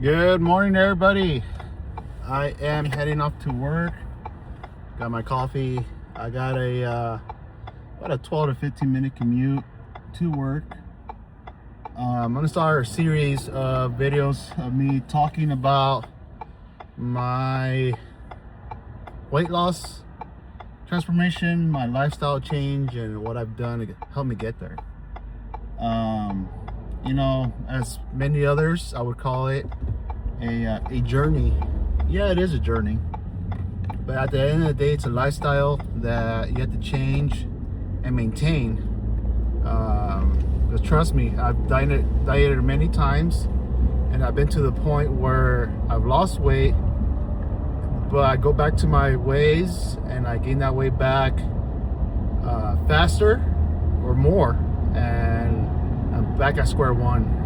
Good morning, everybody. I am heading off to work. Got my coffee. I got about a 12 to 15 minute commute to work. I'm gonna start a series of videos of me talking about my weight loss transformation, my lifestyle change, and what I've done to help me get there. As many others, I would call it a journey. Yeah, it is a journey, but at the end of the day, it's a lifestyle that you have to change and maintain. Because trust me, I've dieted many times, and I've been to the point where I've lost weight, but I go back to my ways and I gain that weight back faster or more, and I'm back at square one.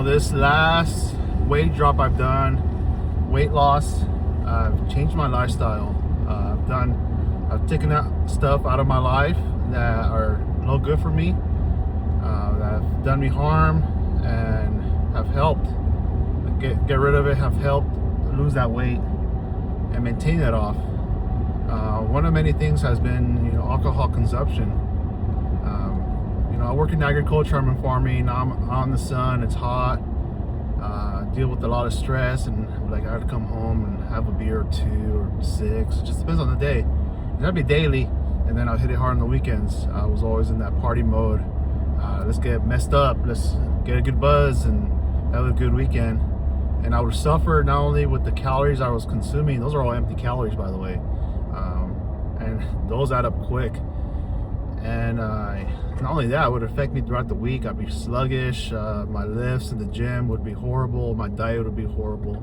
This last weight drop I've done, weight loss, I've changed my lifestyle. I've taken that stuff out of my life that are no good for me, that have done me harm, and have helped get rid of it, have helped lose that weight and maintain that off. One of many things has been, alcohol consumption. I work in agriculture, I'm in farming, I'm on the sun, it's hot, deal with a lot of stress, and I gotta come home and have a beer or two or six. It just depends on the day. And that'd be daily, and then I'll hit it hard on the weekends. I was always in that party mode. Let's get messed up, let's get a good buzz and have a good weekend. And I would suffer not only with the calories I was consuming, those are all empty calories, by the way, and those add up quick. And not only that, it would affect me throughout the week. I'd be sluggish, my lifts in the gym would be horrible, my diet would be horrible.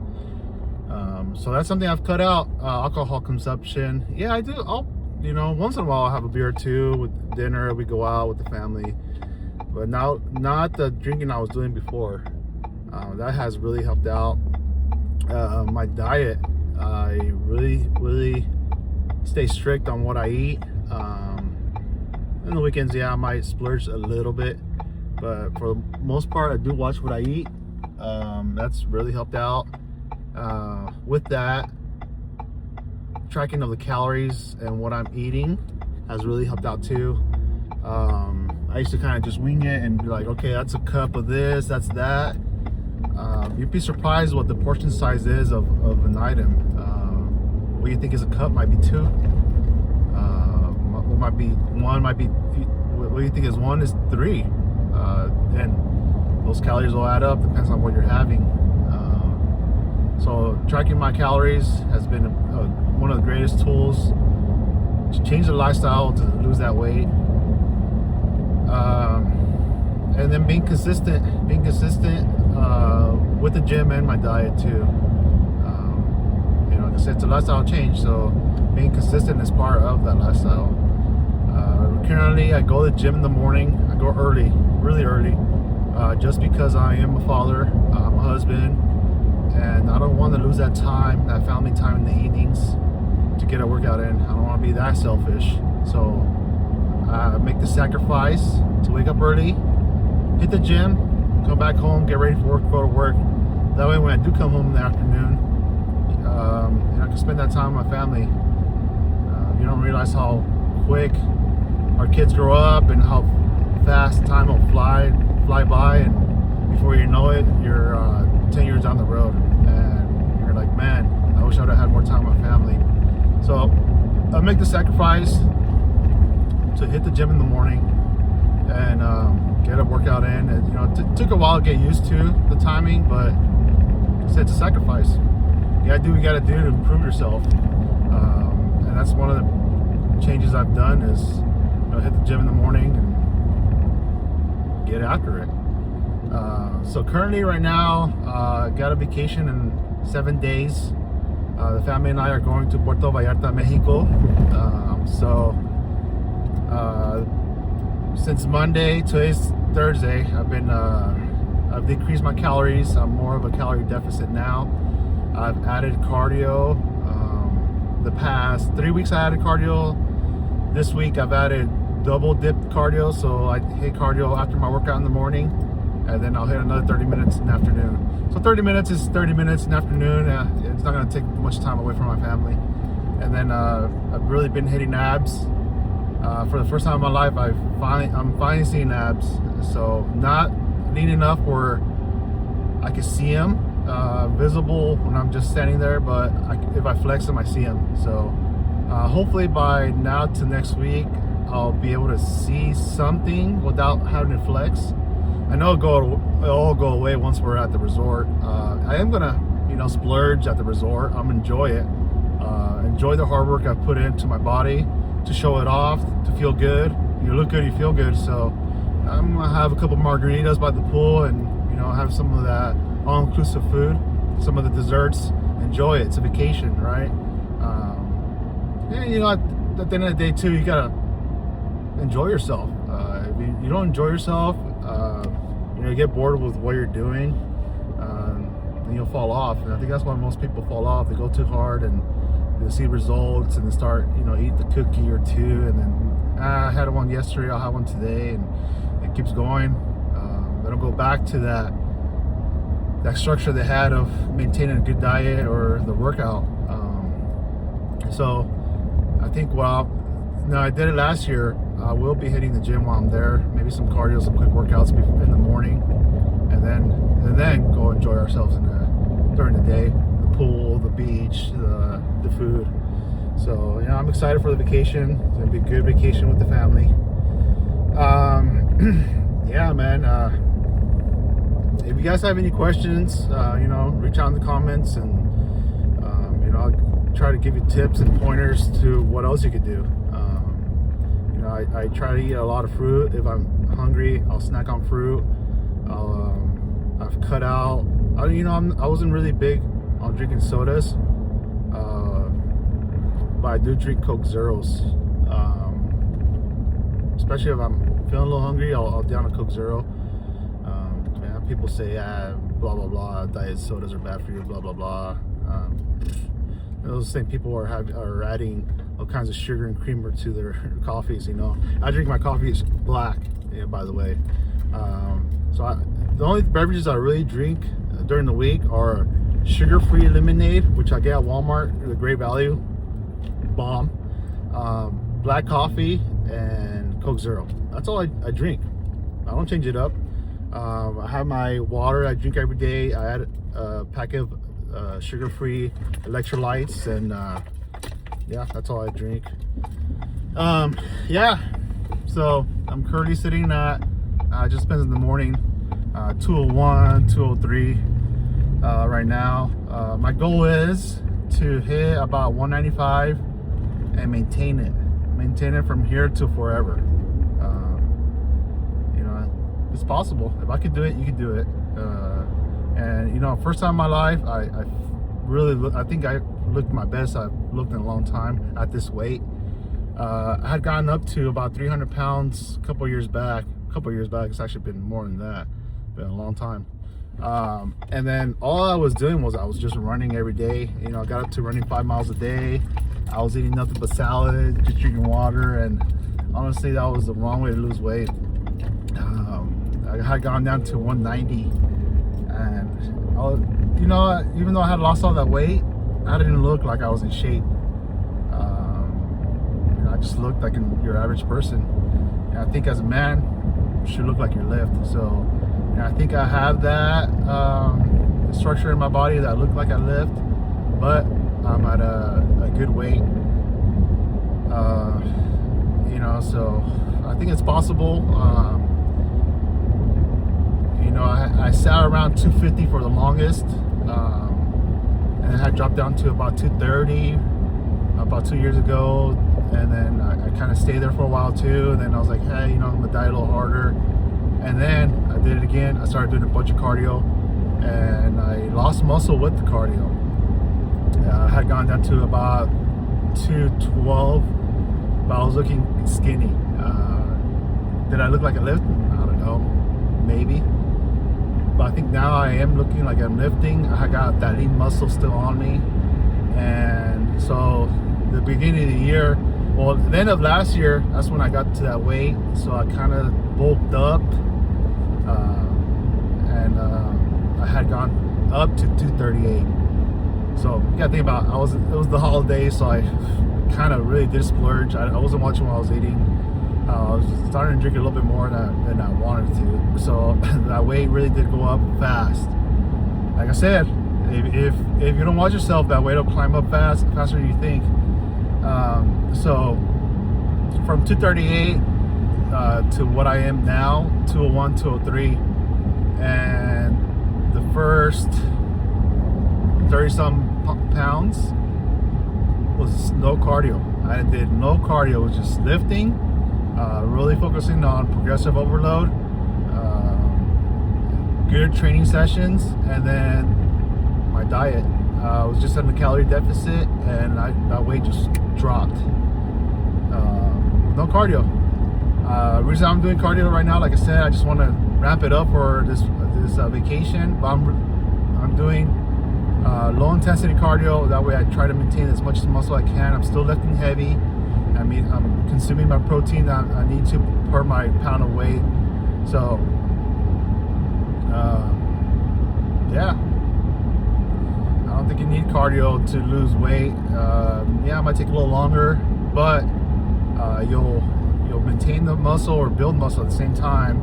So that's something I've cut out, alcohol consumption. Yeah, I do. Once in a while I'll have a beer or two with dinner, we go out with the family. But now, not the drinking I was doing before. That has really helped out. My diet, I really stay strict on what I eat. In the weekends, I might splurge a little bit, but for the most part, I do watch what I eat. That's really helped out. With that, tracking of the calories and what I'm eating has really helped out too. I used to kind of just wing it and be like, okay, that's a cup of this, that's that. You'd be surprised what the portion size is of an item. What you think is a cup might be two. What might be one, what you think is one is three. And those calories will add up, depends on what you're having. So tracking my calories has been one of the greatest tools to change the lifestyle, to lose that weight. And then being consistent with the gym and my diet too. Like I said, it's a lifestyle change, so being consistent is part of that lifestyle. Currently, I go to the gym in the morning. I go early, really early, just because I am a father, I'm a husband, and I don't want to lose that time, that family time in the evenings to get a workout in. I don't want to be that selfish. So I make the sacrifice to wake up early, hit the gym, come back home, get ready for work, go to work. That way when I do come home in the afternoon, I can spend that time with my family. You don't realize how quick our kids grow up and how fast time will fly by, and before you know it, you're 10 years down the road, and you're like, man, I wish I would have had more time with my family. So I make the sacrifice to hit the gym in the morning and get a workout in. And it took a while to get used to the timing, but it's a sacrifice. You gotta do what you gotta do to improve yourself, and that's one of the changes I've done is hit the gym in the morning and get after it. So currently right now, got a vacation in 7 days. The family and I are going to Puerto Vallarta, Mexico. Since Monday, today's Thursday, I've decreased my calories. I'm more of a calorie deficit now. I've added cardio. The past 3 weeks I added cardio. This week I've added double dip cardio, so I hit cardio after my workout in the morning, and then I'll hit another 30 minutes in the afternoon. So 30 minutes is 30 minutes in the afternoon. It's not going to take much time away from my family. And then I've really been hitting abs. For the first time in my life, I'm finally seeing abs. So not lean enough where I can see them visible when I'm just standing there, but if I flex them, I see them. So hopefully by now to next week, I'll be able to see something without having to flex. I know it'll all go away once we're at the resort. I am gonna, splurge at the resort. I'm gonna enjoy it. Enjoy the hard work I've put into my body to show it off, to feel good. You look good, you feel good. So I'm gonna have a couple margaritas by the pool and have some of that all-inclusive food, some of the desserts. Enjoy it. It's a vacation, right? At the end of the day too, you gotta enjoy yourself. If you don't enjoy yourself, you get bored with what you're doing, then you'll fall off. And I think that's why most people fall off. They go too hard and they see results and they start, eat the cookie or two, and then I had one yesterday, I'll have one today, and it keeps going. They don't go back to that structure they had of maintaining a good diet or the workout. So I think I did it last year. I will be hitting the gym while I'm there. Maybe some cardio, some quick workouts in the morning, and then go enjoy ourselves during the day, the pool, the beach, the food. So I'm excited for the vacation. It's gonna be a good vacation with the family. Yeah, man. If you guys have any questions, reach out in the comments, and I'll try to give you tips and pointers to what else you could do. I try to eat a lot of fruit. If I'm hungry, I'll snack on fruit. I've cut out. I wasn't really big on drinking sodas, but I do drink Coke Zeros. Especially if I'm feeling a little hungry, I'll down a Coke Zero. People say, blah blah blah, diet sodas are bad for you, blah blah blah. Those same people are adding all kinds of sugar and creamer to their coffees. I drink my coffee black, by the way. The only beverages I really drink during the week are sugar-free lemonade, which I get at Walmart, the Great Value, bomb, black coffee, and Coke Zero. That's all I drink. I don't change it up. I have my water I drink every day. I add a pack of sugar-free electrolytes, and that's all I drink. So I'm currently sitting at just spent in the morning 201, 203 right now. My goal is to hit about 195 and maintain it from here to forever. It's possible. If I could do it, you could do it. And first time in my life, I think I looked my best I've looked in a long time at this weight. I had gotten up to about 300 pounds a couple years back. It's actually been more than that. Been a long time. And then all I was doing was I was just running every day. I got up to running 5 miles a day. I was eating nothing but salad, just drinking water, and honestly, that was the wrong way to lose weight. I had gone down to 190, and even though I had lost all that weight, I didn't look like I was in shape. I just looked like your average person. And I think as a man, you should look like you're lift. So I think I have that structure in my body that I look like I lift, but I'm at a good weight. So I think it's possible. I sat around 250 for the longest, and then I dropped down to about 230 about 2 years ago, and then I kind of stayed there for a while too. And then I was like, hey, I'm gonna diet a little harder, and then I did it again. I started doing a bunch of cardio, and I lost muscle with the cardio. I had gone down to about 212, but I was looking skinny. Did I look like a lift? I don't know, maybe. But I think now I am looking like I'm lifting. I got that lean muscle still on me. And so the beginning of the year, the end of last year, that's when I got to that weight. So I kind of bulked up. had gone up to 238. So you gotta think about, it was the holidays, so I kind of really did splurge. I wasn't watching while I was eating. I was starting to drink a little bit more than I wanted to. So that weight really did go up fast. Like I said, if you don't watch yourself, that weight will climb up faster than you think. So from 238 to what I am now, 201, 203, and the first 30-some pounds was no cardio. I did no cardio. It was just lifting, really focusing on progressive overload, good training sessions, and then my diet. I was just in the calorie deficit, and that weight just dropped. No cardio. The reason I'm doing cardio right now, like I said, I just want to ramp it up for this vacation. But I'm doing low intensity cardio. That way I try to maintain as much muscle I can. I'm still lifting heavy. I mean, I'm consuming my protein that I need to per my pound of weight. So yeah, I don't think you need cardio to lose weight. Yeah, it might take a little longer, but you'll maintain the muscle or build muscle at the same time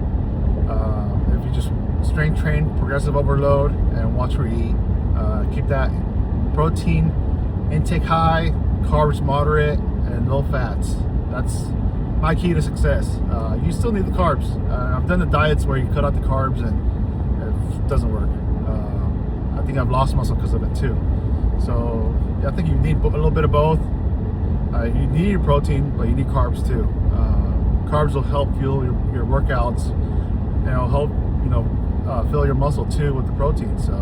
if you just strength train, progressive overload, and watch where you eat. Keep that protein intake high, carbs moderate, and low fats. That's my key to success. You still need the carbs. I've done the diets where you cut out the carbs and it doesn't work. I think I've lost muscle because of it too. So yeah, I think you need a little bit of both. You need your protein, but you need carbs too. Carbs will help fuel your workouts, and it'll help fill your muscle too with the protein. So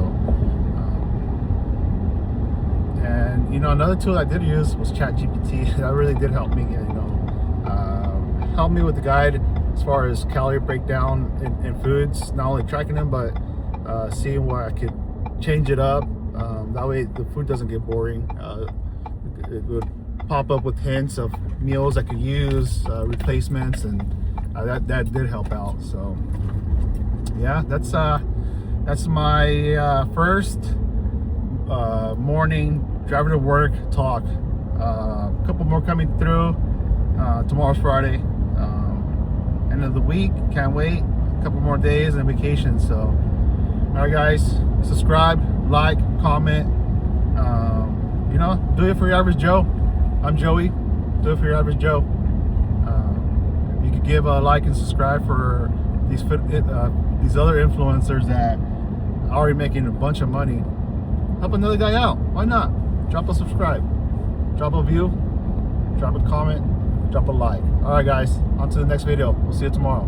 and another tool I did use was ChatGPT. That really did help me. Help me with the guide as far as calorie breakdown in foods. Not only tracking them, but seeing where I could change it up. That way the food doesn't get boring. It would pop up with hints of meals I could use, replacements, and that did help out. So yeah, that's my first morning driving to work talk. A couple more coming through. Tomorrow's Friday, end of the week, can't wait. A couple more days and vacation. So all right guys, subscribe, like, comment. Do it for your average Joe. I'm Joey. Do it for your average Joe. You could give a like and subscribe for these other influencers that are already making a bunch of money. Help another guy out. Why not? Drop a subscribe, drop a view, drop a comment, drop a like. All right, guys. On to the next video. We'll see you tomorrow.